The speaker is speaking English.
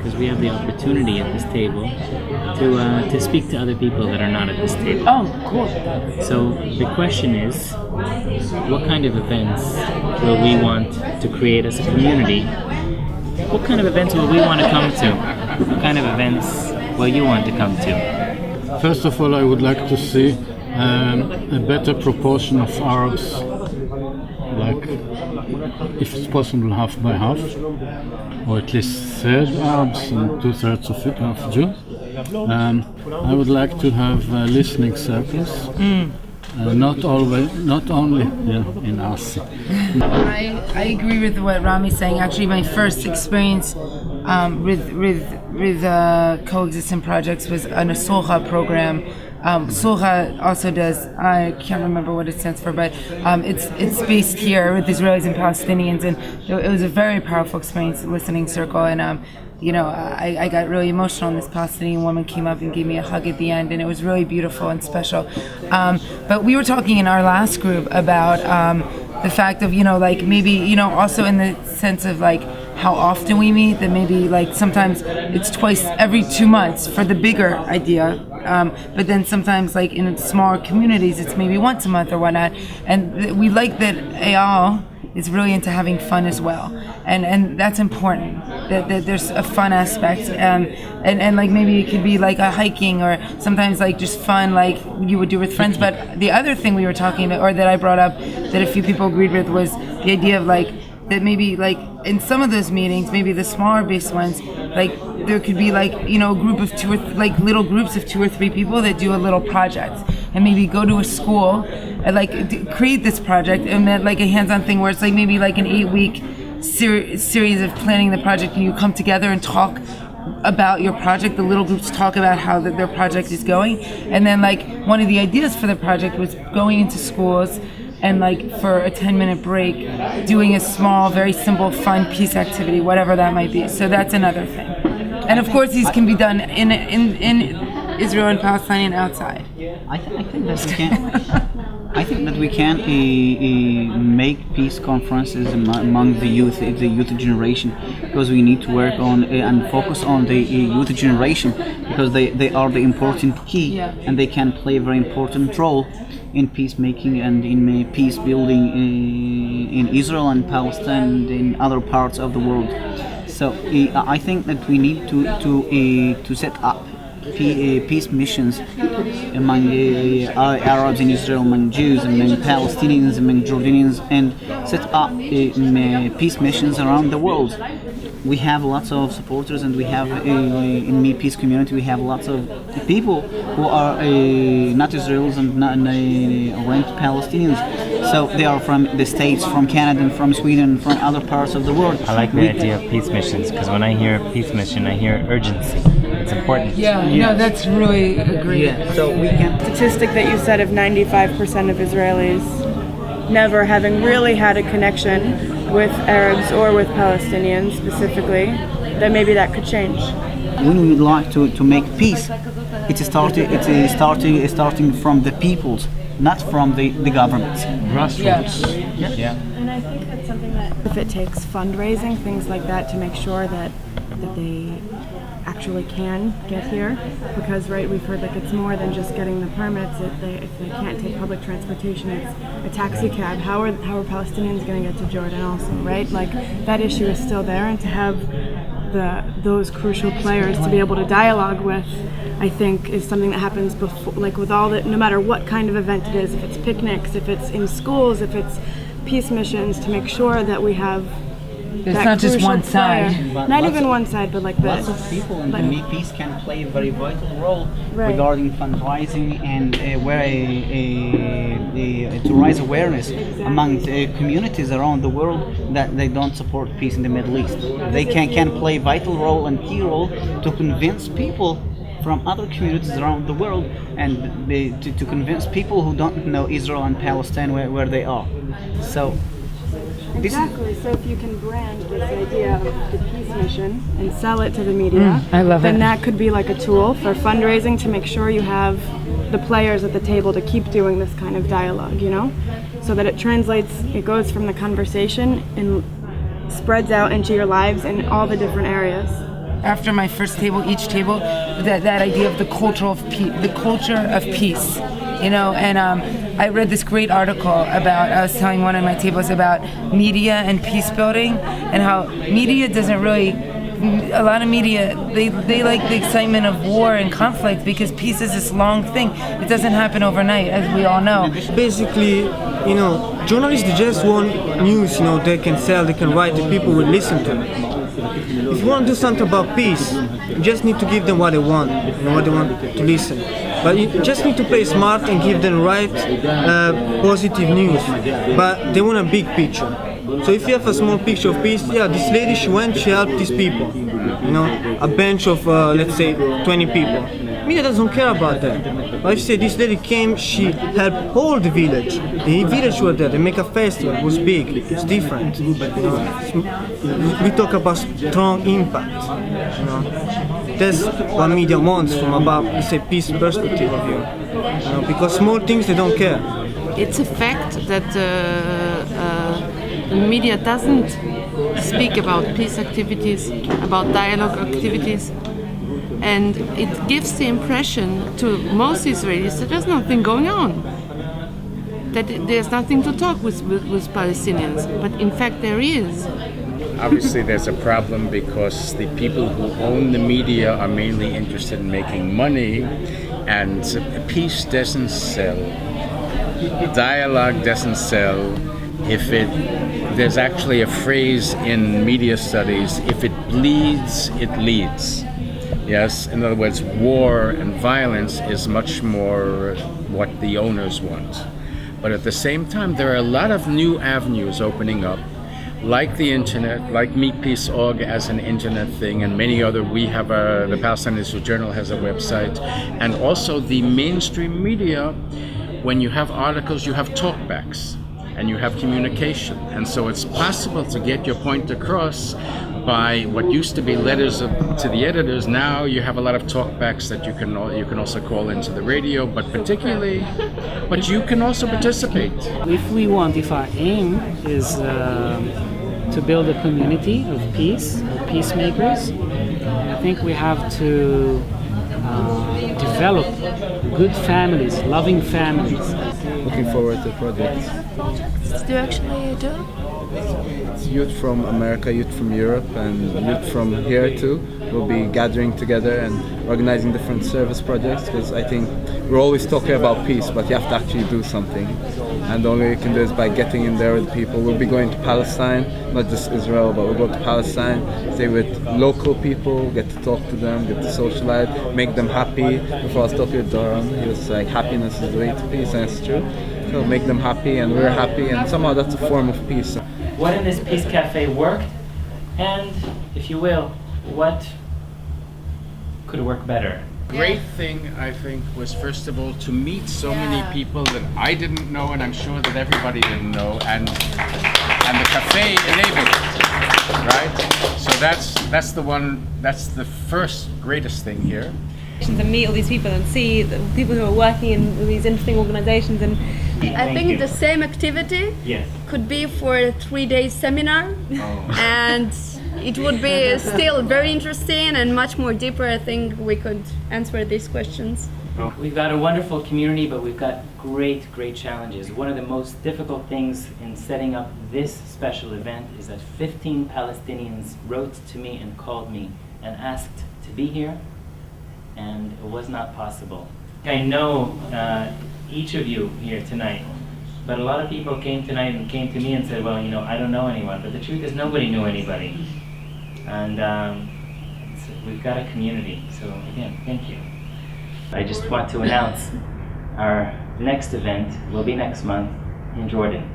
because we have the opportunity at this table to speak to other people that are not at this table. Oh, cool. So the question is, what kind of events will we want to create as a community? What kind of events will we want to come to? What kind of events will you want to come to? First of all, I would like to see a better proportion of Arabs, like if it's possible half by half, or at least third Arabs and 2/3 of Jews. I would like to have listening circles, not only in Asi. I agree with what Rami's saying. Actually, my first experience with coexistent projects was on a Soha program. Soha also does, I can't remember what it stands for, but it's based here with Israelis and Palestinians, and it was a very powerful experience, listening circle, and I got really emotional, and this Palestinian woman came up and gave me a hug at the end, and it was really beautiful and special. But we were talking in our last group about the fact of, maybe, also in the sense of how often we meet, that maybe sometimes it's twice every 2 months for the bigger idea. But then sometimes in smaller communities, it's maybe once a month or whatnot. And we like that Eyal is really into having fun as well. And that's important, that there's a fun aspect. And maybe it could be a hiking, or sometimes just fun you would do with friends. But the other thing we were talking about, or that I brought up, that a few people agreed with, was the idea of that maybe in some of those meetings, maybe the smaller based ones, there could be a group of little groups of 2 or 3 people that do a little project, and maybe go to a school and create this project, and then a hands-on thing where it's maybe an 8-week series of planning the project, and you come together and talk about your project. The little groups talk about how their project is going, and then one of the ideas for the project was going into schools and for a 10-minute break, doing a small, very simple, fun peace activity, whatever that might be. So that's another thing. And of course, these can be done in Israel and Palestine and outside. I think that we can. I think that we can make peace conferences among the youth generation, because we need to work on and focus on the youth generation, because they are the important key, and they can play a very important role in peacemaking and in peace building in Israel and Palestine and in other parts of the world. So I think that we need to set up peace missions among Arabs in Israel, among Jews, among Palestinians, among Jordanians, and set up peace missions around the world. We have lots of supporters, and we have in the peace community we have lots of people who are not Israelis and not Palestinians. So they are from the States, from Canada, and from Sweden, from other parts of the world. I like the idea of peace missions, because when I hear peace mission, I hear urgency. It's important. No, that's really agreed. Yeah, so we can. Statistic that you said of 95% of Israelis never having really had a connection with Arabs or with Palestinians specifically, that maybe that could change. When we like to make peace, it is starting from the peoples, not from the governments. Grassroots. Yeah. And I think that's something that, if it takes fundraising, things like that, to make sure that they actually can get here, because we've heard it's more than just getting the permits. If they can't take public transportation, it's a taxi cab. How are Palestinians going to get to Jordan also, right? That issue is still there, and to have those crucial players to be able to dialogue with, I think, is something that happens before, with all the, no matter what kind of event it is, if it's picnics, if it's in schools, if it's peace missions, to make sure that we have. It's not just one side. Not even one side, but lots of people in the peace can play a very vital role regarding fundraising and to raise awareness among the communities around the world that they don't support peace in the Middle East. They can play a vital role and key role to convince people from other communities around the world, and to convince people who don't know Israel and Palestine where they are. So. Exactly. So if you can brand this idea of the peace mission and sell it to the media, I love then it. that could be a tool for fundraising, to make sure you have the players at the table to keep doing this kind of dialogue, so that it translates, it goes from the conversation and spreads out into your lives in all the different areas. after my first table, each table, that idea of the culture of peace, you know. And I read this great article about, I was telling one of my tables about media and peace building, and how media doesn't really, a lot of media, they like the excitement of war and conflict, because peace is this long thing. It doesn't happen overnight, as we all know. Basically, you know, journalists just want news, you know, they can sell, they can write, and people will listen to them. If you want to do something about peace, you just need to give them what they want, you know, what they want to listen. But you just need to play smart and give them right, positive news. But they want a big picture. So if you have a small picture of peace, yeah, this lady, she helped these people. You know, a bench of, let's say, 20 people. Media doesn't care about that. But if you say this lady came, she helped all the village. The village were there, they make a festival, it was big, it's different. You know, we talk about strong impact. You know, that's what media wants from about, let's say, peace perspective of view. You know, because small things, they don't care. It's a fact that the media doesn't speak about peace activities, about dialogue activities, and it gives the impression to most Israelis that there's nothing going on, that there's nothing to talk with Palestinians, but in fact there is. Obviously there's a problem because the people who own the media are mainly interested in making money, and peace doesn't sell. Dialogue doesn't sell. There's actually a phrase in media studies, if it bleeds, it leads. Yes, in other words, war and violence is much more what the owners want. But at the same time, there are a lot of new avenues opening up, like the internet, like MeetPeace.org as an internet thing, and many other. We have the Palestinian Israel Journal has a website, and also the mainstream media. When you have articles, you have talkbacks, and you have communication, and so it's possible to get your point across by what used to be letters to the editors. Now you have a lot of talkbacks that you can also call into the radio, but you can also participate. If our aim is to build a community of peace, or peacemakers, I think we have to develop good families, loving families. Looking forward to projects. Projects do you actually do? It's youth from America, youth from Europe, and youth from here too. We'll be gathering together and organizing different service projects, because I think we're always talking about peace, but you have to actually do something. And the only way you can do is by getting in there with people. We'll be going to Palestine, not just Israel, but we'll go to Palestine, stay with local people, get to talk to them, get to socialize, make them happy. Before I was talking with Doron, he was like, happiness is the way to peace, and it's true. So make them happy, and we're happy, and somehow that's a form of peace. What in this Peace Cafe worked, and, if you will, what could work better? Great thing, I think, was first of all to meet so many people that I didn't know, and I'm sure that everybody didn't know, and the cafe enabled it, right? So that's the first greatest thing here. To meet all these people and see the people who are working in these interesting organizations, and I think the same activity could be for a 3-day seminar, and it would be still very interesting and much more deeper. I think we could answer these questions. We've got a wonderful community, but we've got great challenges. One of the most difficult things in setting up this special event is that 15 Palestinians wrote to me and called me and asked to be here, and it was not possible. I know each of you here tonight, but a lot of people came tonight and came to me and said, well, you know, I don't know anyone, but the truth is nobody knew anybody. And we've got a community, so again, thank you. I just want to announce our next event will be next month in Jordan.